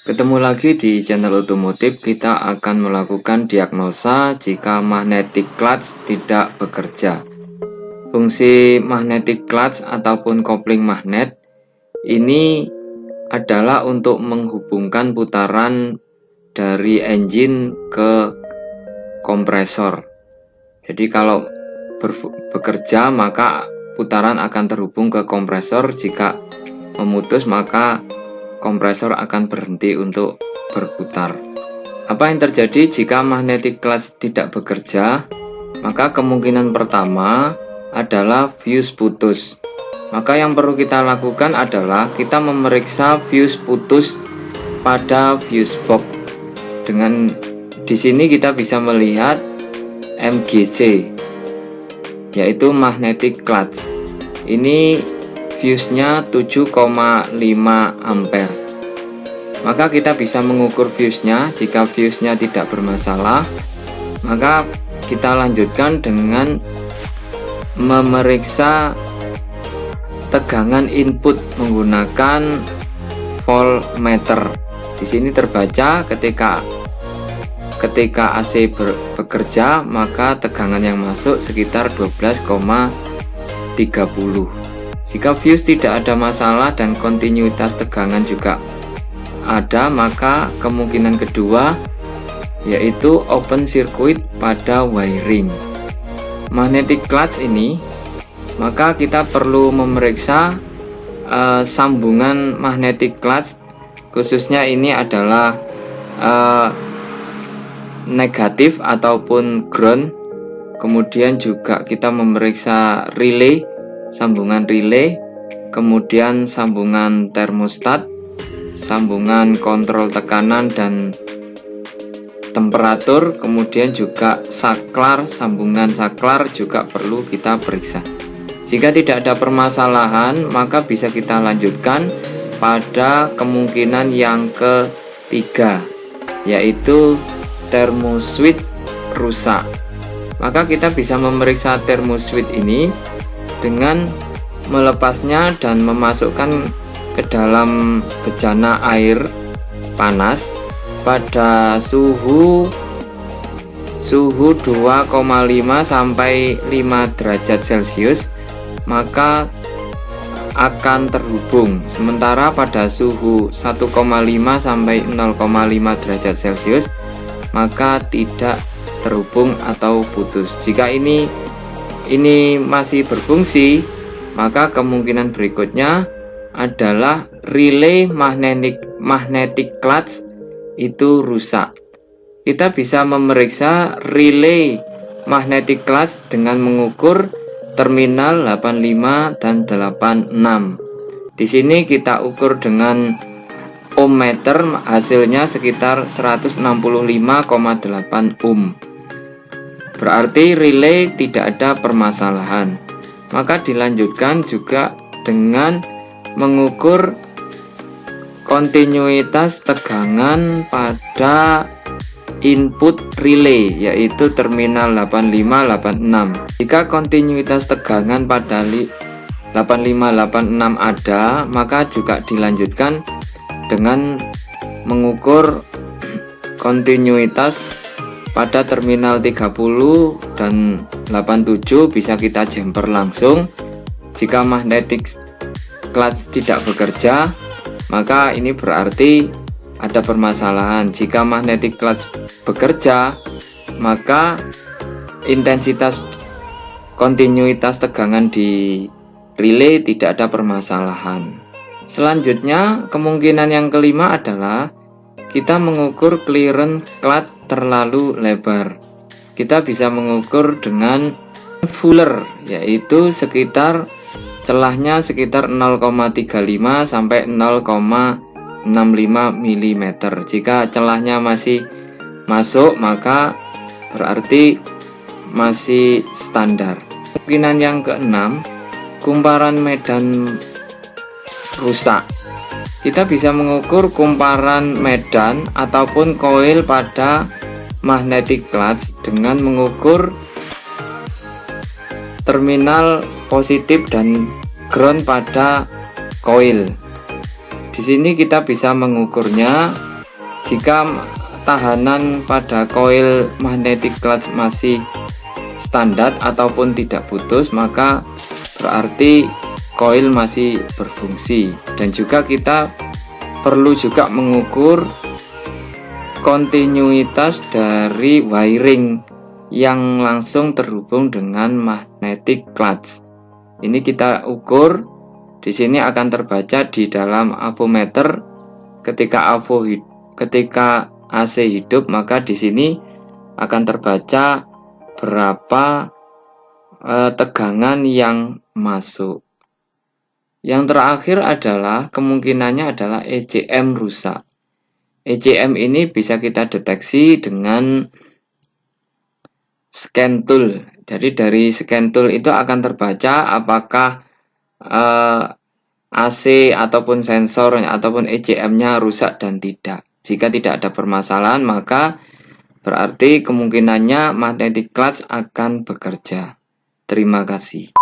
Ketemu lagi di channel otomotif. Kita akan melakukan diagnosa jika magnetic clutch tidak bekerja. Fungsi magnetic clutch ataupun kopling magnet ini adalah untuk menghubungkan putaran dari engine ke kompresor. Jadi kalau bekerja maka putaran akan terhubung ke kompresor. Jika memutus maka kompresor akan berhenti untuk berputar. Apa yang terjadi jika magnetic clutch tidak bekerja? Maka kemungkinan pertama adalah fuse putus. Maka yang perlu kita lakukan adalah kita memeriksa fuse putus pada fuse box. Dengan di sini kita bisa melihat MGC, yaitu magnetic clutch. Ini fuse-nya 7,5 ampere. Maka kita bisa mengukur fuse-nya. Jika fuse-nya tidak bermasalah, maka kita lanjutkan dengan memeriksa tegangan input menggunakan voltmeter. Di sini terbaca ketika AC bekerja maka tegangan yang masuk sekitar 12,30. Jika fuse tidak ada masalah dan kontinuitas tegangan juga ada, maka kemungkinan kedua yaitu open circuit pada wiring magnetic clutch ini. Maka kita perlu memeriksa sambungan magnetic clutch, khususnya ini adalah negatif ataupun ground. Kemudian juga kita memeriksa relay, sambungan relay, kemudian sambungan termostat, sambungan kontrol tekanan dan temperatur, kemudian juga saklar, sambungan saklar juga perlu kita periksa. Jika tidak ada permasalahan, maka bisa kita lanjutkan pada kemungkinan yang ketiga, yaitu thermoswitch rusak. Maka kita bisa memeriksa thermoswitch ini dengan melepasnya dan memasukkan ke dalam bejana air panas pada suhu 2,5 sampai 5 derajat Celcius, maka akan terhubung. Sementara pada suhu 1,5 sampai 0,5 derajat Celcius maka tidak terhubung atau putus. Jika ini masih berfungsi, maka kemungkinan berikutnya adalah relay magnetic clutch itu rusak. Kita bisa memeriksa relay magnetic clutch dengan mengukur terminal 85 dan 86. Di sini kita ukur dengan ohmmeter, hasilnya sekitar 165,8 ohm. Berarti relay tidak ada permasalahan. Maka dilanjutkan juga dengan mengukur kontinuitas tegangan pada input relay, yaitu terminal 8586. Jika kontinuitas tegangan pada 8586 ada, maka juga dilanjutkan dengan mengukur kontinuitas pada terminal 30 dan 87. Bisa kita jumper langsung. Jika magnetic clutch tidak bekerja, maka ini berarti ada permasalahan. Jika magnetic clutch bekerja, maka intensitas kontinuitas tegangan di relay tidak ada permasalahan. Selanjutnya, kemungkinan yang kelima adalah kita mengukur clearance clutch terlalu lebar. Kita bisa mengukur dengan fuller, yaitu sekitar celahnya sekitar 0,35 sampai 0,65 mm. Jika celahnya masih masuk, maka berarti masih standar. Kemungkinan yang keenam, kumparan medan rusak. Kita bisa mengukur kumparan medan ataupun koil pada magnetic clutch dengan mengukur terminal positif dan ground pada koil. Di sini kita bisa mengukurnya Jika tahanan pada koil magnetic clutch masih standar ataupun tidak putus, maka berarti koil masih berfungsi. Dan juga kita perlu juga mengukur kontinuitas dari wiring yang langsung terhubung dengan magnetic clutch. Ini kita ukur. Di sini akan terbaca di dalam avometer ketika AC hidup, maka di sini akan terbaca berapa tegangan yang masuk. Yang terakhir adalah kemungkinannya adalah ECM rusak. ECM ini bisa kita deteksi dengan scan tool. Jadi dari scan tool itu akan terbaca apakah AC ataupun sensor ataupun ECM-nya rusak dan tidak. Jika tidak ada permasalahan, maka berarti kemungkinannya magnetic clutch akan bekerja. Terima kasih.